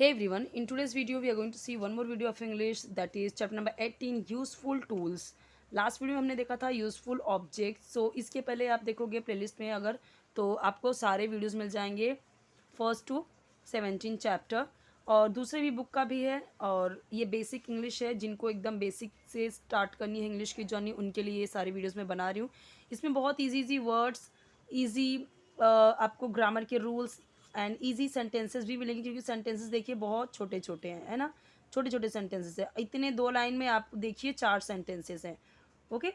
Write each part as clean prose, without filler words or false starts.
Hey everyone, in today's video we are going to see one more video of English, that is chapter number 18 useful tools. Last video में हमने देखा था useful objects. सो इसके पहले आप देखोगे playlist में अगर, तो आपको सारे वीडियोस मिल जाएंगे फर्स्ट टू 17 चैप्टर. और दूसरे भी बुक का भी है. और ये बेसिक इंग्लिश है, जिनको एकदम बेसिक से स्टार्ट करनी है इंग्लिश की जर्नी, उनके लिए ये सारी वीडियोस में बना रही हूँ. इसमें बहुत ईजी वर्ड्स, ईजी आपको ग्रामर के रूल्स एंड ईजी सेंटेंसेस भी मिलेंगे, क्योंकि सेंटेंसेस देखिए बहुत छोटे छोटे हैं, है ना. छोटे छोटे सेंटेंसेस है. इतने 2 लाइन में आप देखिए 4 सेंटेंसेस हैं. Okay,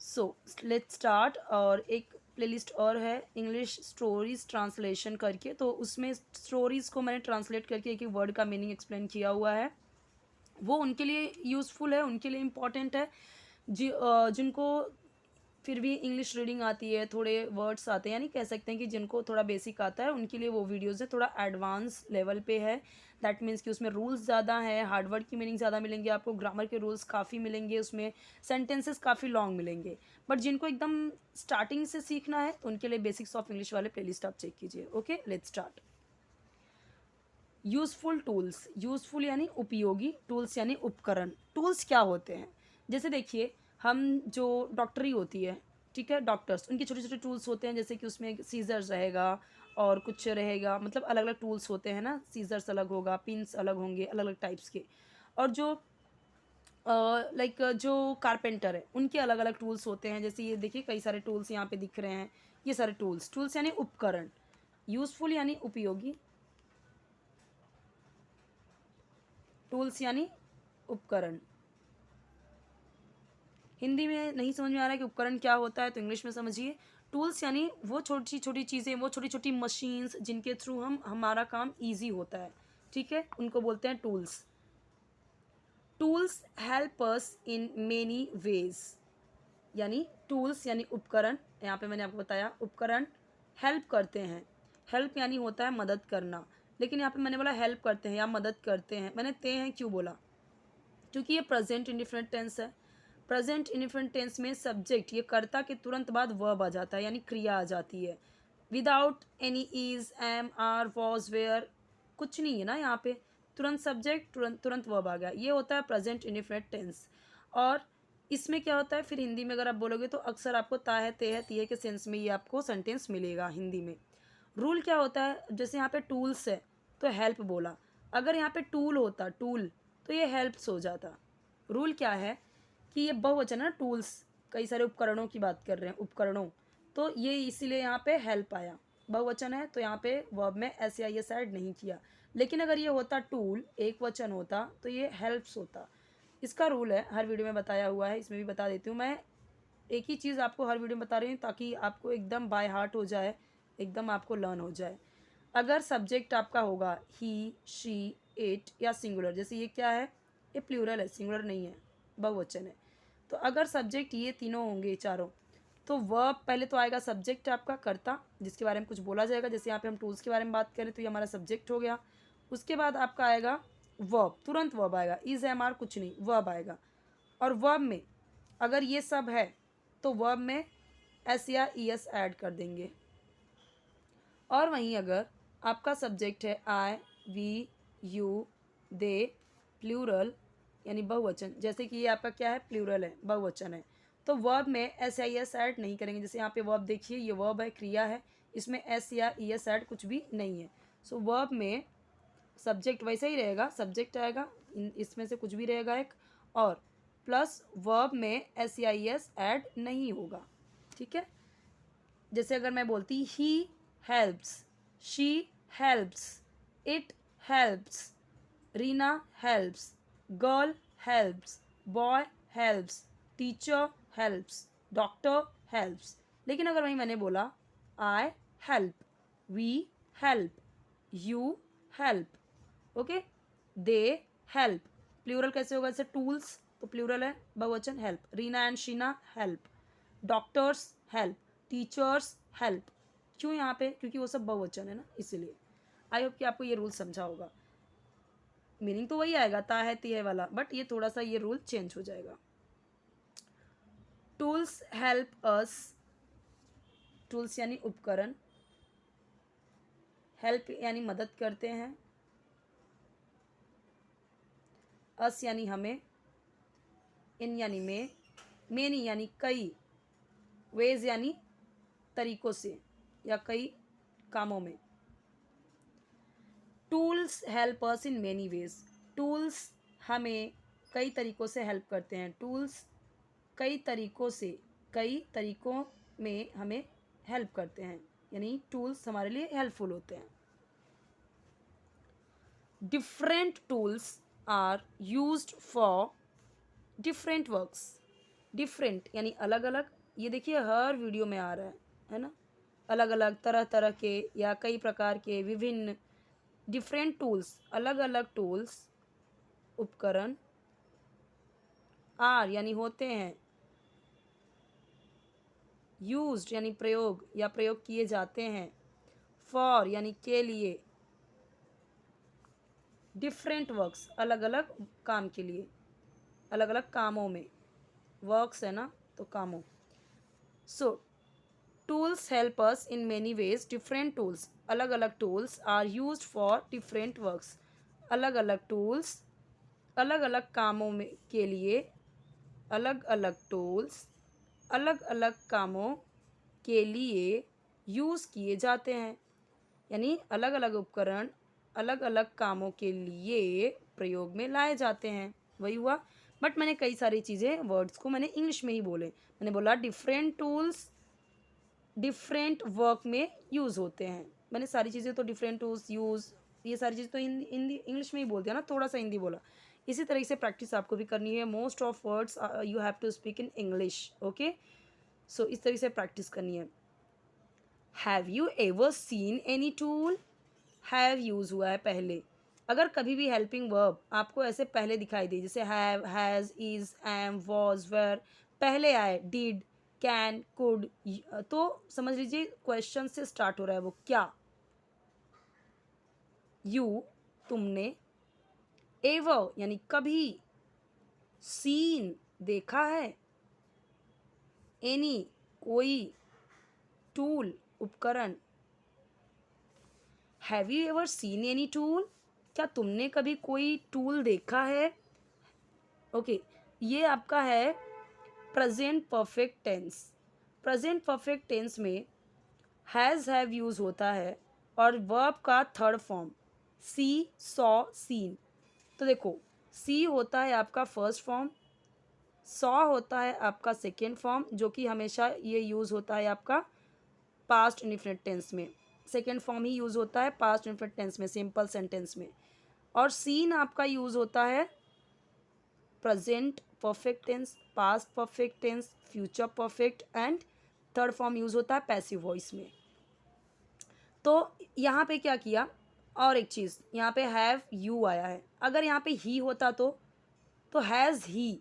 so let's start. और एक प्लेलिस्ट और है इंग्लिश स्टोरीज ट्रांसलेशन करके, तो उसमें स्टोरीज को मैंने ट्रांसलेट करके एक एक वर्ड का मीनिंग एक्सप्लेन किया हुआ है. वो उनके लिए यूज़फुल है, उनके लिए इम्पॉर्टेंट है जिनको फिर भी इंग्लिश रीडिंग आती है, थोड़े वर्ड्स आते हैं, यानी कह सकते हैं कि जिनको थोड़ा बेसिक आता है उनके लिए वो वीडियोज़ है, थोड़ा एडवांस लेवल पे है. दैट मीन्स कि उसमें रूल्स ज़्यादा हैं, हार्ड वर्ड की मीनिंग ज़्यादा मिलेंगे आपको, ग्रामर के रूल्स काफ़ी मिलेंगे उसमें, सेंटेंसेस काफ़ी लॉन्ग मिलेंगे. बट जिनको एकदम स्टार्टिंग से सीखना है तो उनके लिए बेसिक्स ऑफ इंग्लिश वाले प्लेलिस्ट आप चेक कीजिए. Okay, let's start. Useful tools. Useful यानी उपयोगी, टूल्स यानी उपकरण. टूल्स क्या होते हैं? जैसे देखिए, हम जो डॉक्टरी होती है, ठीक है, डॉक्टर्स, उनके छोटे छोटे टूल्स होते हैं, जैसे कि उसमें सीजर्स रहेगा और कुछ रहेगा, मतलब अलग अलग टूल्स होते हैं ना. सीजर्स अलग होगा, पिन्स अलग होंगे, अलग अलग टाइप्स के. और जो लाइक जो कारपेंटर है, उनके अलग अलग टूल्स होते हैं. जैसे ये देखिए कई सारे टूल्स यहाँ पे दिख रहे हैं. ये सारे टूल्स, टूल्स यानी उपकरण. यूज़फुल यानी उपयोगी, टूल्स यानी उपकरण. हिंदी में नहीं समझ में आ रहा है कि उपकरण क्या होता है, तो इंग्लिश में समझिए. टूल्स यानी वो छोटी छोटी चीज़ें, वो छोटी छोटी मशीन्स जिनके थ्रू हमारा काम इजी होता है, ठीक है, उनको बोलते हैं tools. Tools help us in many veg. यानी टूल्स यानी उपकरण, यहाँ पे मैंने आपको बताया उपकरण हेल्प करते हैं. हेल्प यानी होता है मदद करना, लेकिन यहाँ पे मैंने बोला हेल्प करते हैं या मदद करते हैं. मैंने ते हैं क्यों बोला? क्योंकि ये प्रेजेंट इंडिफरेंट टेंस है. प्रेजेंट इंडिफरेंट टेंस में सब्जेक्ट, ये कर्ता के तुरंत बाद वर्ब आ जाता है, यानी क्रिया आ जाती है. Without any is, am, are, was, were, कुछ नहीं है ना यहाँ पे. तुरंत सब्जेक्ट, तुरंत तुरंत वर्ब आ गया. ये होता है प्रेजेंट इंडिफरेंट टेंस. और इसमें क्या होता है फिर हिंदी में अगर आप बोलोगे तो अक्सर आपको ता है, ते है, ती है के सेंस में ये आपको सेंटेंस मिलेगा हिंदी में. रूल क्या होता है? जैसे यहाँ पे टूल्स है तो हेल्प बोला. अगर यहाँ पे टूल होता, टूल, तो ये हेल्प्स हो जाता. रूल क्या है कि ये बहुवचन है ना, टूल्स, कई सारे उपकरणों की बात कर रहे हैं, उपकरणों, तो ये इसीलिए यहाँ पे हेल्प आया. बहुवचन है तो यहाँ पे वर्ब में एस या एस ऐड नहीं किया. लेकिन अगर ये होता टूल, एक वचन होता, तो ये हेल्प्स होता. इसका रूल है, हर वीडियो में बताया हुआ है, इसमें भी बता देती हूँ मैं. एक ही चीज़ आपको हर वीडियो में बता रही हूँ ताकि आपको एकदम बाय हार्ट हो जाए, एकदम आपको लर्न हो जाए. अगर सब्जेक्ट आपका होगा ही, शी, इट या सिंगुलर, जैसे ये क्या है, ये प्लूरल है, सिंगुलर नहीं है, बहुवचन है. तो अगर सब्जेक्ट ये तीनों होंगे, चारों, तो वर्ब पहले तो आएगा सब्जेक्ट आपका कर्ता, जिसके बारे में कुछ बोला जाएगा. जैसे यहाँ पे हम टूल्स के बारे में बात करें तो ये हमारा सब्जेक्ट हो गया. उसके बाद आपका आएगा वर्ब, तुरंत वर्ब आएगा, इज, एम, आर कुछ नहीं, वर्ब आएगा. और वर्ब में अगर ये सब है तो वर्ब में एस या ई एस ऐड कर देंगे. और वहीं अगर आपका सब्जेक्ट है आई, वी, यू, दे, प्लूरल यानी बहुवचन, जैसे कि ये आपका क्या है, प्लूरल है, बहुवचन है, तो वर्ब में एस या ई एस ऐड नहीं करेंगे. जैसे यहाँ पे वर्ब देखिए, ये वर्ब है, क्रिया है, इसमें एस या ई एस ऐड कुछ भी नहीं है. सो वर्ब में सब्जेक्ट वैसा ही रहेगा, सब्जेक्ट आएगा, इसमें से कुछ भी रहेगा एक, और प्लस वर्ब में एस या ई एस ऐड नहीं होगा, ठीक है. जैसे अगर मैं बोलती he helps, she helps, it helps, Reena helps, girl helps, boy helps, teacher helps, doctor helps. लेकिन अगर वहीं मैंने बोला I help, we help, you help, okay, they help, plural कैसे होगा? जैसे टूल्स तो प्लूरल है, बहुवचन, help, Reena and Sheena help, doctors help, teachers help. क्यों यहाँ पे? क्योंकि वो सब बहुवचन है ना, इसीलिए. आई होप कि आपको ये रूल समझा होगा. मीनिंग तो वही आएगा, ता है, ती है वाला, बट ये थोड़ा सा ये रूल चेंज हो जाएगा. टूल्स हेल्प अस. टूल्स यानी उपकरण, हेल्प यानी मदद करते हैं, अस यानी हमें, इन यानी में, मेनी यानी कई, वेज यानी तरीकों से या कई कामों में। Tools help us in many veg, tools हमें कई तरीकों से हेल्प करते हैं। टूल्स कई तरीकों से, कई तरीकों में हमें हेल्प करते हैं, यानी टूल्स हमारे लिए हेल्पफुल होते हैं। Different tools are used for different works. Different यानी अलग अलग, ये देखिए हर वीडियो में आ रहा है ना, अलग अलग तरह तरह के या कई प्रकार के विभिन्न, डिफरेंट टूल्स अलग अलग टूल्स, उपकरण, आर यानी होते हैं, यूज्ड यानी प्रयोग या प्रयोग किए जाते हैं, फॉर यानी के लिए, डिफरेंट वर्क्स अलग अलग काम के लिए, अलग अलग कामों में, वर्क्स है ना तो कामों। So tools help us in many ways, different tools अलग अलग tools are used for different works, अलग अलग टूल्स अलग अलग कामों में के लिए, अलग अलग टूल्स अलग अलग कामों के लिए यूज़ किए जाते हैं, यानी अलग अलग उपकरण अलग अलग कामों के लिए प्रयोग में लाए जाते हैं, वही हुआ। बट मैंने कई सारी चीज़ें वर्ड्स को मैंने इंग्लिश में ही बोले, मैंने बोला डिफरेंट टूल्स डिफरेंट वर्क में यूज़ होते हैं, मैंने सारी चीज़ें तो डिफरेंट टूल्स यूज़, ये सारी चीज़ तो हिंदी इंग्लिश में ही बोल दिया ना, थोड़ा सा हिंदी बोला। इसी तरीके से प्रैक्टिस आपको भी करनी है। Most of words you have to speak in English, okay. So इस तरीके से प्रैक्टिस करनी है। Have you ever seen any tool, have use हुआ है पहले। अगर कभी भी हेल्पिंग वर्ब आपको ऐसे पहले दिखाई दे, जैसे have, has, is, am, was, were, पहले आए, डिड, कैन, कुड, तो समझ लीजिए क्वेश्चन से स्टार्ट हो रहा है वो क्या। यू तुमने, एवर यानी कभी, सीन देखा है, एनी कोई, टूल उपकरण। Have you ever seen any tool, क्या तुमने कभी कोई टूल देखा है। ओके ये आपका है present perfect tense. Present perfect tense में हैज़ हैव यूज़ होता है और वर्ब का third form see, saw, seen. तो देखो सी होता है आपका फर्स्ट फॉर्म, सॉ होता है आपका सेकेंड फॉर्म, जो कि हमेशा ये यूज़ होता है आपका पास्ट इंडिफिनिट टेंस में, सेकेंड फॉर्म ही यूज़ होता है पास्ट इंडिफिनिट टेंस में, सिंपल सेंटेंस में। और सीन आपका यूज़ होता है present perfect tense, past perfect tense, future perfect and third form use होता है पैसिव वॉइस में। तो यहाँ पे क्या किया, और एक चीज़ यहाँ पे हैव यू आया है, अगर यहाँ पे ही होता तो हैज़ ही,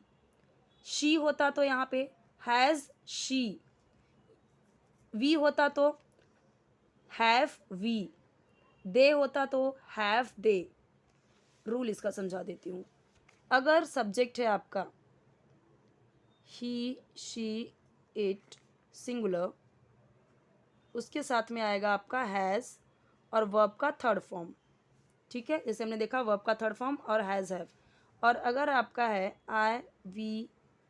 शी होता तो यहाँ पे हैज़ शी, वी होता तो हैव वी, दे होता तो हैव दे। रूल इसका समझा देती हूँ। अगर सब्जेक्ट है आपका ही, शी, इट, सिंगुलर, उसके साथ में आएगा आपका हैज़ और वर्ब का थर्ड फॉर्म, ठीक है, जैसे हमने देखा वर्ब का थर्ड फॉर्म और हैज़ हैव। और अगर आपका है आई, वी,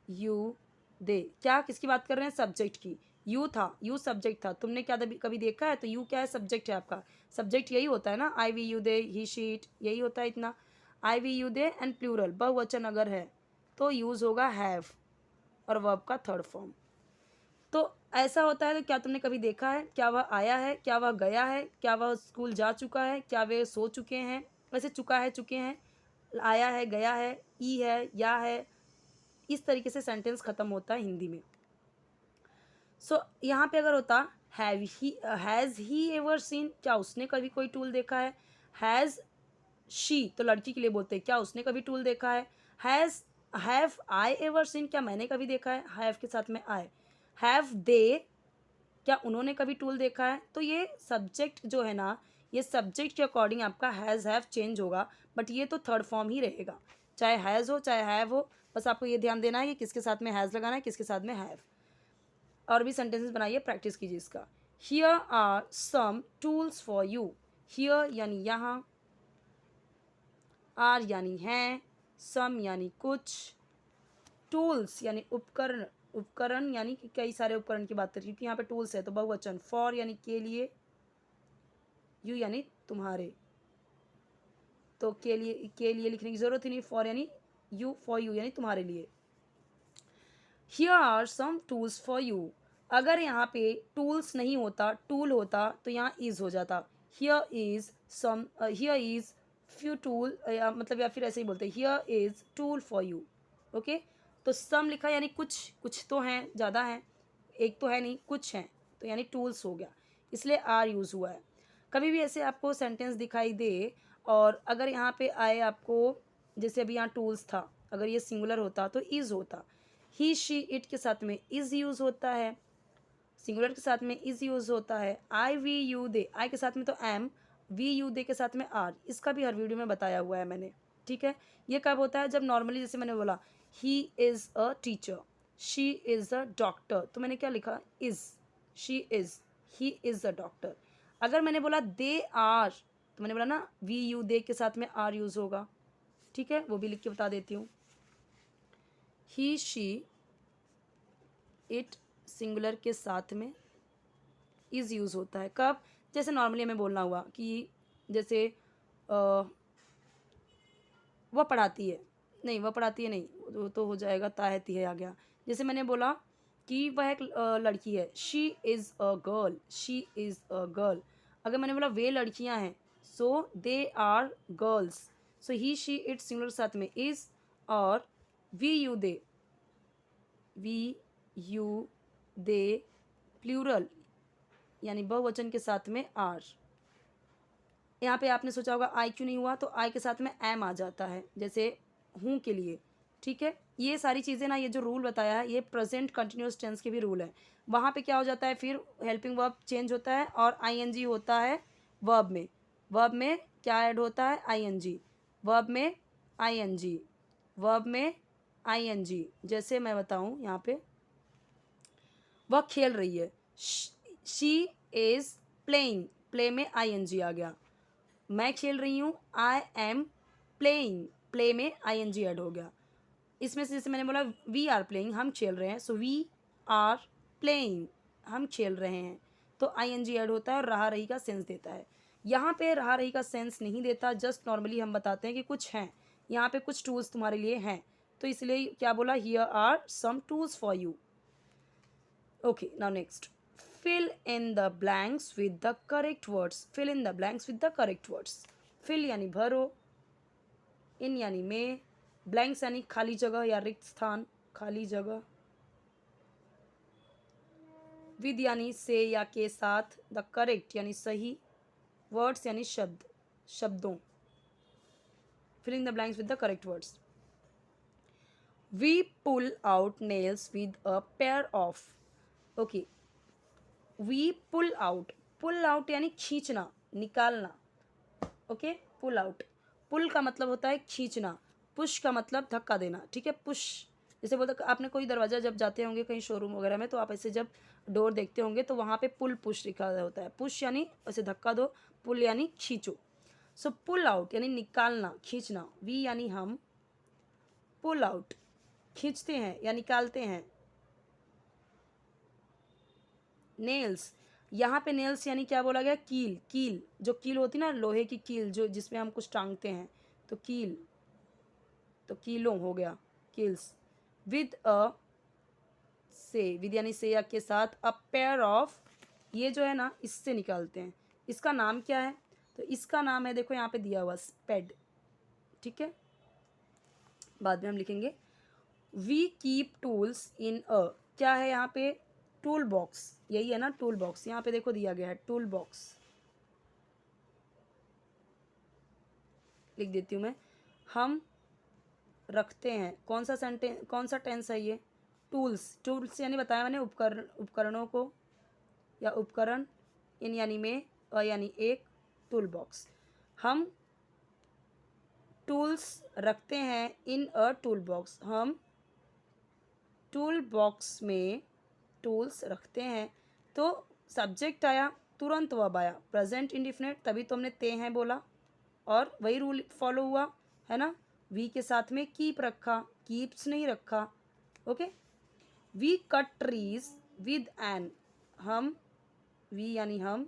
यू, दे, क्या किसकी बात कर रहे हैं, सब्जेक्ट की। यू था, यू सब्जेक्ट था, तुमने क्या कभी देखा है, तो यू क्या है, सब्जेक्ट है आपका। सब्जेक्ट यही होता है ना, I, we, you, they, he, she, it, यही होता है इतना। I, we, you, they and plural बहुवचन अगर है तो यूज़ होगा हैव और वर्ब का थर्ड फॉर्म। तो ऐसा होता है, तो क्या तुमने कभी देखा है, क्या वह आया है, क्या वह गया है, क्या वह स्कूल जा चुका है, क्या वे सो चुके हैं, वैसे चुका है, चुके हैं, आया है, गया है, ई है, या है, इस तरीके से सेंटेंस खत्म होता है हिंदी में। सो यहाँ पे अगर होता हैज़ ही एवर सीन, क्या उसने कभी कोई टूल देखा है। हैज़ शी तो लड़की के लिए बोलते हैं, क्या उसने कभी टूल देखा है। हैव आई एवर सीन, क्या मैंने कभी देखा है, हैव के साथ में आई। हैव दे, क्या उन्होंने कभी टूल देखा है। तो ये सब्जेक्ट जो है ना, ये सब्जेक्ट के अकॉर्डिंग आपका हैज़ हैव चेंज होगा, बट ये तो थर्ड फॉर्म ही रहेगा, चाहे हैज़ हो चाहे हैव हो। बस आपको ये ध्यान देना है कि किसके साथ में हैज़ लगाना है, किसके साथ में हैव। और भी सेंटेंसेस बनाइए, प्रैक्टिस कीजिए इसका। Here are some tools for you, here यानी यहाँ, आर यानी हैं, सम यानी कुछ, टूल्स यानी उपकरण, उपकरण यानी कि कई सारे उपकरण की बात करें क्योंकि यहाँ पे टूल्स है तो बहुवचन, फॉर यानी के लिए, यू यानी तुम्हारे, तो के लिए लिखने की ज़रूरत ही नहीं, फॉर यानी यू, फॉर यू यानी तुम्हारे लिए। Here are some tools for you, अगर यहाँ पे टूल्स नहीं होता, टूल होता तो यहाँ इज हो जाता। हियर इज फ्यू टूल, या मतलब या फिर ऐसे ही बोलते हैं here is tool for you. Okay, तो सम लिखा यानी कुछ, कुछ तो हैं, ज़्यादा हैं, एक तो है नहीं, कुछ हैं, तो यानी टूल्स हो गया, इसलिए आर यूज़ हुआ है। कभी भी ऐसे आपको सेंटेंस दिखाई दे और अगर यहाँ पे आए आपको, जैसे अभी यहाँ टूल्स था, अगर ये सिंगुलर होता तो इज होता, ही शी इट के साथ में इज यूज़ होता है, सिंगुलर के साथ में इज यूज़ होता है, आई वी यू दे, आई के साथ में तो एम, वी यू दे के साथ में आर, इसका भी हर वीडियो में बताया हुआ है मैंने। ठीक है, ये कब होता है, जब नॉर्मली जैसे मैंने बोला he is a teacher, she is a doctor, तो मैंने क्या लिखा, is, she is, he is a doctor. अगर मैंने बोला दे आर, तो मैंने बोला ना वी यू दे के साथ में आर यूज़ होगा। ठीक है, वो भी लिख के बता देती हूँ। ही शी इट सिंगुलर के साथ में इज़ यूज़ होता है कब, जैसे नॉर्मली हमें बोलना हुआ कि जैसे वह पढ़ाती है, नहीं वह पढ़ाती है नहीं, वो तो हो जाएगा ताहती है आ गया। जैसे मैंने बोला कि वह एक लड़की है, she is a girl, she is a girl. अगर मैंने बोला वे लड़कियां हैं, so they are girls, so he she it singular साथ में इज़, और we you they, we you they plural यानी बहुवचन के साथ में आर। यहाँ पे आपने सोचा होगा आई क्यों नहीं हुआ, तो आई के साथ में एम आ जाता है, जैसे हूँ के लिए। ठीक है, ये सारी चीज़ें ना, ये जो रूल बताया है ये प्रेजेंट कंटिन्यूस टेंस के भी रूल है। वहाँ पे क्या हो जाता है, फिर हेल्पिंग वर्ब चेंज होता है और आईएनजी होता है वर्ब में। वर्ब में क्या ऐड होता है, आईएनजी, वर्ब में आईएनजी, वर्ब में आईएनजी। जैसे मैं बताऊँ यहाँ पे, वह खेल रही है, शी इज़ प्लेइंग, प्ले में आईएनजी आ गया। मैं खेल रही हूँ, आई एम प्लेइंग, प्ले में आईएनजी ऐड हो गया। इसमें से जैसे मैंने बोला वी आर प्लेइंग, हम खेल रहे हैं, सो वी आर प्लेइंग, हम खेल रहे हैं, तो आईएनजी ऐड होता है और रहा रही का सेंस देता है। यहाँ पे रहा रही का सेंस नहीं देता, जस्ट नॉर्मली हम बताते हैं कि कुछ हैं, यहाँ पे कुछ टूल्स तुम्हारे लिए हैं, तो इसलिए क्या बोला, here are some tools for you. Okay, now next. Fill in the blanks with the correct words. Fill in the blanks with the correct words. Fill यानी भरो, in यानी में, blanks यानी खाली जगह या रिक्त स्थान, खाली जगह, with यानी से या के साथ, the correct यानी सही, words यानी शब्द, शब्दों। Fill in the blanks with the correct words. We pull out nails with a pair of. Okay. We pull out, pull out यानी खींचना, निकालना। ओके, पुल आउट, पुल का मतलब होता है खींचना, पुश का मतलब धक्का देना। ठीक है, पुश, जैसे बोलते आपने कोई दरवाज़ा जब जाते होंगे कहीं शोरूम वगैरह में, तो आप ऐसे जब डोर देखते होंगे तो वहाँ पे पुल पुश लिखा होता है। पुश यानी ऐसे धक्का दो, पुल यानी खींचो। सो पुल आउट यानी निकालना, खींचना। वी यानी हम, पुल आउट खींचते हैं या निकालते हैं। नेल्स, यहाँ पे नेल्स यानी क्या बोला गया, कील, कील, जो कील होती ना लोहे की कील, जो जिसमें हम कुछ टांगते हैं, तो कील, तो कीलों हो गया, कील्स। विद अ से, विद यानी से या के साथ, अ पेयर ऑफ, ये जो है ना इससे निकालते हैं। इसका नाम क्या है, तो इसका नाम है, देखो यहाँ पे दिया हुआ स्पेड। ठीक है, बाद में हम लिखेंगे। वी कीप टूल्स इन अ, क्या है यहाँ पे, टूल बॉक्स, यही है ना टूल बॉक्स, यहाँ पे देखो दिया गया है टूल बॉक्स, लिख देती हूँ मैं। हम रखते हैं, कौन सा सेंटेंस, कौन सा टेंस है ये, टूल्स, टूल्स यानी बताया मैंने उपकरण, उपकरणों को या उपकरण, इन यानी में, अ यानी एक, टूल बॉक्स। हम टूल्स रखते हैं इन अ टूल बॉक्स, हम टूल बॉक्स में टूल्स रखते हैं। तो सब्जेक्ट आया, तुरंत वर्ब आया, प्रेजेंट इंडिफिनिट, तभी तो हमने ते हैं बोला और वही रूल फॉलो हुआ है ना। वी के साथ में कीप रखा, कीप्स नहीं रखा। Okay, we cut trees with an, हम, वी यानी हम,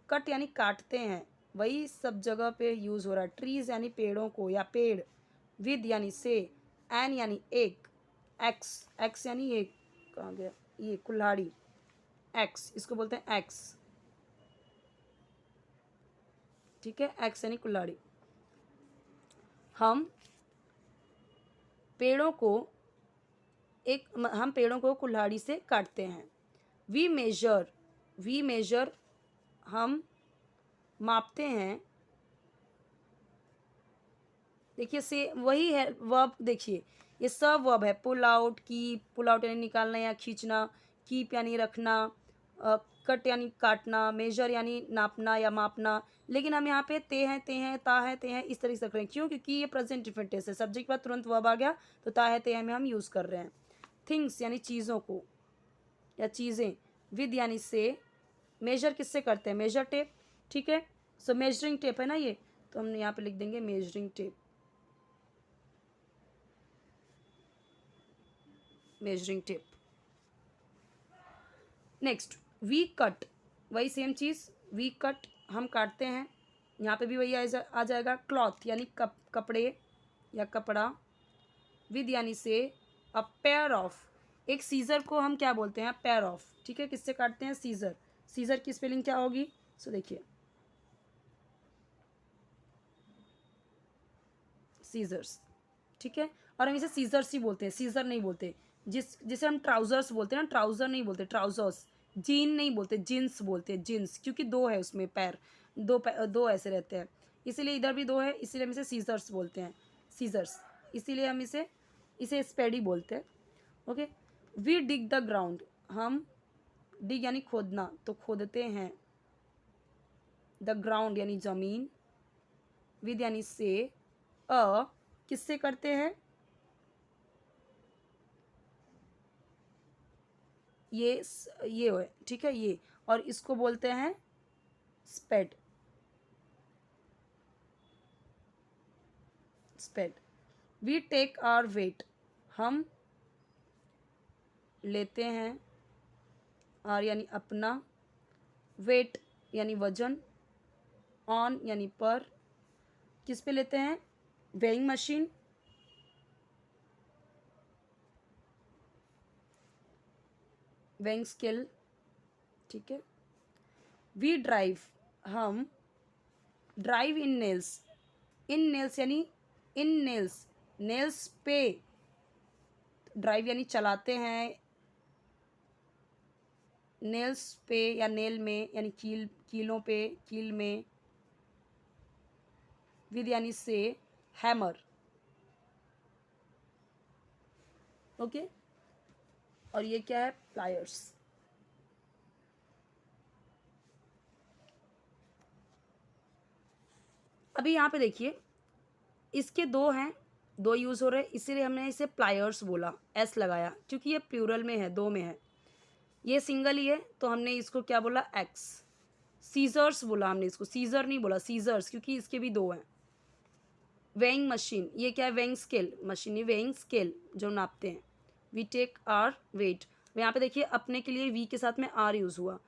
कट यानी काटते हैं, वही सब जगह पे यूज़ हो रहा है। ट्रीज यानी पेड़ों को या पेड़, विद यानी से, एन यानी एक, एक्स, एक्स यानी एक, कहाँ गया ये कुल्हाड़ी, एक्स इसको बोलते हैं एक्स, ठीक है, एक्स यानी कुल्हाड़ी। हम पेड़ों को हम पेड़ों को कुल्हाड़ी से काटते हैं। वी मेजर, वी मेजर हम मापते हैं। देखिए से वही है वर्ब, देखिए ये सब वर्ब है, pull out, keep, pull out यानी निकालना या खींचना, कीप यानी रखना, कट यानी काटना, मेजर यानी नापना या मापना। लेकिन हम यहाँ पे ते हैं, ता है, ते हैं इस तरीके से रख रहे हैं। क्यों? क्योंकि ये प्रेजेंट डिफरेंट टेंस है, सब्जेक्ट के बाद तुरंत वर्ब आ गया तो ता है, ते है में हम यूज़ कर रहे हैं। थिंग्स यानी चीज़ों को या चीज़ें, विद यानी से, मेजर किससे करते हैं? मेजर टेप, ठीक है। सो मेजरिंग टेप है ना ये, तो हम यहाँ पे लिख देंगे measuring tape, measuring tape. Next, we cut, वही सेम चीज़, वी कट हम काटते हैं, यहाँ पे भी वही आ जाएगा। क्लॉथ यानी कपड़े या कपड़ा, विद यानी से, अ पेयर ऑफ, एक सीज़र को हम क्या बोलते हैं? पेयर ऑफ, ठीक है। किससे काटते हैं? सीज़र, सीज़र की स्पेलिंग क्या होगी? सो देखिए सीजर्स, ठीक है। और हम इसे सीजर्स ही बोलते हैं, सीजर नहीं बोलते। जिसे हम ट्राउजर्स बोलते हैं ना, ट्राउजर नहीं बोलते, ट्राउजर्स। जीन नहीं बोलते, जींस बोलते हैं, जींस, क्योंकि दो है उसमें पैर, दो ऐसे रहते हैं, इसीलिए इधर भी दो है, इसीलिए हम इसे सीजर्स बोलते हैं, सीजर्स। इसीलिए हम इसे इसे स्पेडी बोलते हैं। Okay, we dig the ground, हम, डिग यानी खोदना, तो खोदते हैं। द ग्राउंड यानी ज़मीन, विद यानी से, अ किससे करते हैं? ये है, ठीक है, ये, और इसको बोलते हैं spade, spade. We take our weight, हम लेते हैं, आर यानी अपना, वेट यानी वजन, ऑन यानी पर, किस पे लेते हैं? वेइंग मशीन, वेइंग स्केल, ठीक है। वी ड्राइव, हम ड्राइव इन नेल्स, इन नेल्स यानी इन नेल्स, नेल्स पे, ड्राइव यानी चलाते हैं, नेल्स पे या नेल में यानी कीलों पे, कील में, विद यानी से, हैमर, ओके। और ये क्या है? प्लायर्स। अभी यहाँ पे देखिए, इसके दो हैं, दो यूज़ हो रहे हैं, इसीलिए हमने इसे प्लायर्स बोला, एस लगाया, क्योंकि ये प्लूरल में है, दो में है। ये सिंगल ही है तो हमने इसको क्या बोला? एक्स। सीजर्स बोला हमने इसको, सीजर नहीं बोला, सीजर्स, क्योंकि इसके भी दो हैं। वेइंग मशीन, ये क्या है? Weighing scale, machine weighing scale जो नापते हैं। वी टेक आर वेट, यहाँ पे देखिए अपने के लिए वी के साथ में आर यूज़ हुआ।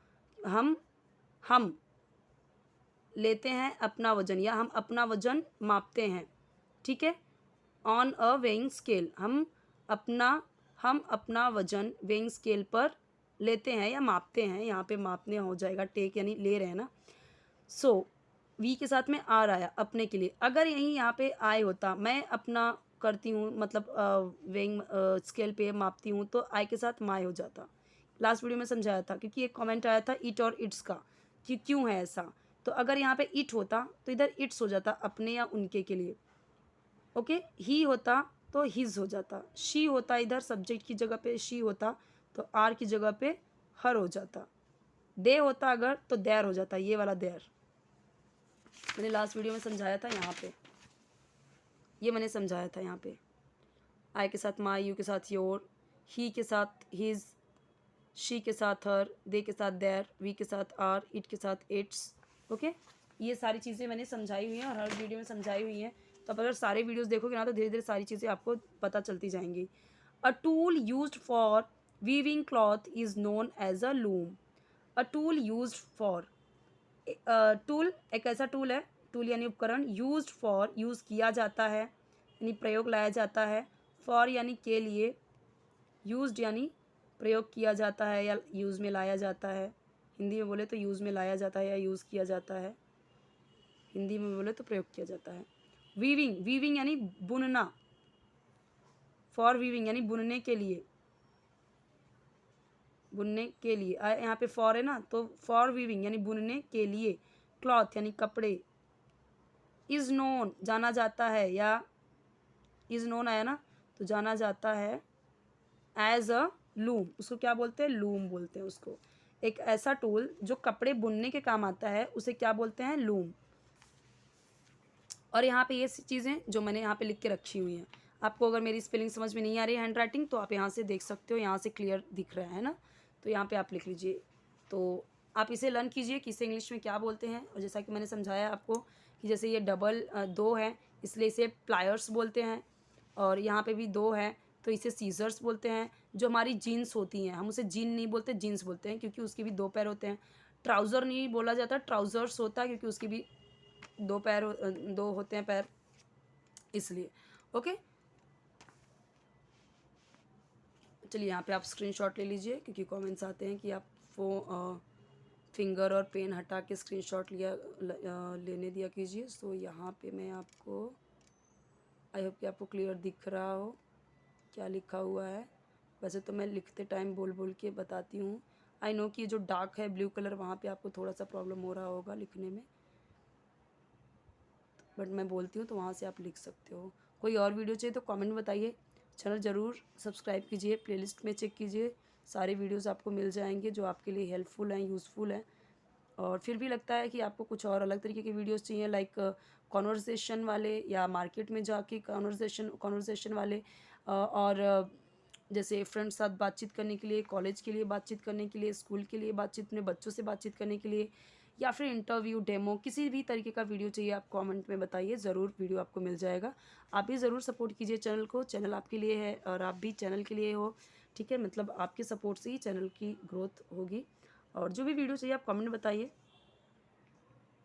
हम लेते हैं अपना वजन, या हम अपना वजन मापते हैं, ठीक है। ऑन अ वेइंग स्केल, हम अपना वजन वेइंग स्केल पर लेते हैं या मापते हैं, यहाँ पे मापने हो जाएगा, टेक यानी ले रहे हैं ना। सो वी के साथ में आर आया अपने के लिए। अगर यहीं यहाँ पे आए होता, मैं अपना करती हूँ, मतलब वेइंग स्केल पे मापती हूँ, तो आई के साथ माई हो जाता। लास्ट वीडियो में समझाया था, क्योंकि एक कमेंट आया था इट और इट्स का, कि क्यों है ऐसा। तो अगर यहाँ पे इट होता तो इधर इट्स हो जाता, अपने या उनके के लिए। ओके, ही होता तो हिज हो जाता, शी होता इधर सब्जेक्ट की जगह पे शी होता, तो आर की जगह पे हर हो जाता। दे होता अगर तो देयर हो जाता, ये वाला देयर मैंने लास्ट वीडियो में समझाया था। यहाँ पे ये मैंने समझाया था, यहाँ पे आई के साथ माई, यू के साथ योर, ही के साथ हिज, शी के साथ हर, दे के साथ देयर, वी के साथ आर, इट के साथ इट्स। ओके, ये सारी चीज़ें मैंने समझाई हुई हैं और हर वीडियो में समझाई हुई हैं। तो आप अगर सारे वीडियोस देखोगे ना तो धीरे धीरे सारी चीज़ें आपको पता चलती जाएंगी। A tool used for weaving cloth is known as a loom. A tool used for, tool एक ऐसा टूल है, टूल यानी उपकरण, यूज्ड फॉर यूज़ किया जाता है यानी प्रयोग लाया जाता है, फॉर यानी के लिए, यूज्ड यानी प्रयोग किया जाता है या यूज़ में लाया जाता है। हिंदी में बोले तो यूज़ में लाया जाता है या यूज़ किया जाता है, हिंदी में बोले तो प्रयोग किया जाता है। वीविंग, वीविंग यानी बुनना, फॉर वीविंग यानी बुनने के लिए, बुनने के लिए यहाँ पे फॉर है ना, तो फॉर वीविंग यानी बुनने के लिए, क्लॉथ यानी कपड़े, इज़ नोन जाना जाता है, या इज़ नोन आया ना तो जाना जाता है, एज अ लूम, उसको क्या बोलते हैं, लूम बोलते हैं उसको। एक ऐसा टूल जो कपड़े बुनने के काम आता है उसे क्या बोलते हैं, लूम। और यहाँ पे ये चीज़ें जो मैंने यहाँ पे लिख के रखी हुई हैं, आपको अगर मेरी स्पेलिंग समझ में नहीं आ रही है हैंड राइटिंग तो आप यहाँ से देख सकते हो, यहाँ से क्लियर दिख रहा है ना, तो यहाँ पे आप लिख लीजिए। तो आप इसे लर्न कीजिए कि इसे इंग्लिश में क्या बोलते हैं। और जैसा कि मैंने समझाया आपको कि जैसे ये डबल दो है इसलिए इसे प्लायर्स बोलते हैं, और यहाँ पे भी दो है तो इसे सीजर्स बोलते हैं। जो हमारी जीन्स होती हैं हम उसे जीन नहीं बोलते, जीन्स बोलते हैं, क्योंकि उसके भी दो पैर होते हैं। ट्राउज़र नहीं बोला जाता, ट्राउज़र्स होता है, क्योंकि उसके भी दो पैर दो होते हैं पैर, इसलिए। ओके, चलिए यहाँ पे आप स्क्रीनशॉट ले लीजिए, क्योंकि कमेंट्स आते हैं कि आप फिंगर और पेन हटा के स्क्रीनशॉट लेने दिया कीजिए। सो यहाँ पे मैं आपको, आई होप कि आपको क्लियर दिख रहा हो क्या लिखा हुआ है। वैसे तो मैं लिखते टाइम बोल बोल के बताती हूँ। आई नो कि जो डार्क है ब्लू कलर वहाँ पे आपको थोड़ा सा प्रॉब्लम हो रहा होगा लिखने में, बट मैं बोलती हूँ तो वहाँ से आप लिख सकते हो। कोई और वीडियो चाहिए तो कमेंट में बताइए। चैनल ज़रूर सब्सक्राइब कीजिए, प्लेलिस्ट में चेक कीजिए, सारे वीडियोस आपको मिल जाएंगे जो आपके लिए हेल्पफुल हैं, यूज़फुल हैं। और फिर भी लगता है कि आपको कुछ और अलग तरीके के वीडियोस चाहिए, लाइक कॉन्वर्सेशन वाले या मार्केट में जाके कॉन्वर्सेशन वाले, और जैसे फ्रेंड्स साथ बातचीत करने के लिए, कॉलेज के लिए बातचीत करने के लिए, स्कूल के लिए बातचीत, अपने बच्चों से बातचीत करने के लिए, या फिर इंटरव्यू, डेमो, किसी भी तरीके का वीडियो चाहिए आप कमेंट में बताइए, ज़रूर वीडियो आपको मिल जाएगा। आप भी ज़रूर सपोर्ट कीजिए चैनल को, चैनल आपके लिए है और आप भी चैनल के लिए हो, ठीक है। मतलब आपके सपोर्ट से ही चैनल की ग्रोथ होगी। और जो भी वीडियो चाहिए आप कमेंट बताइए।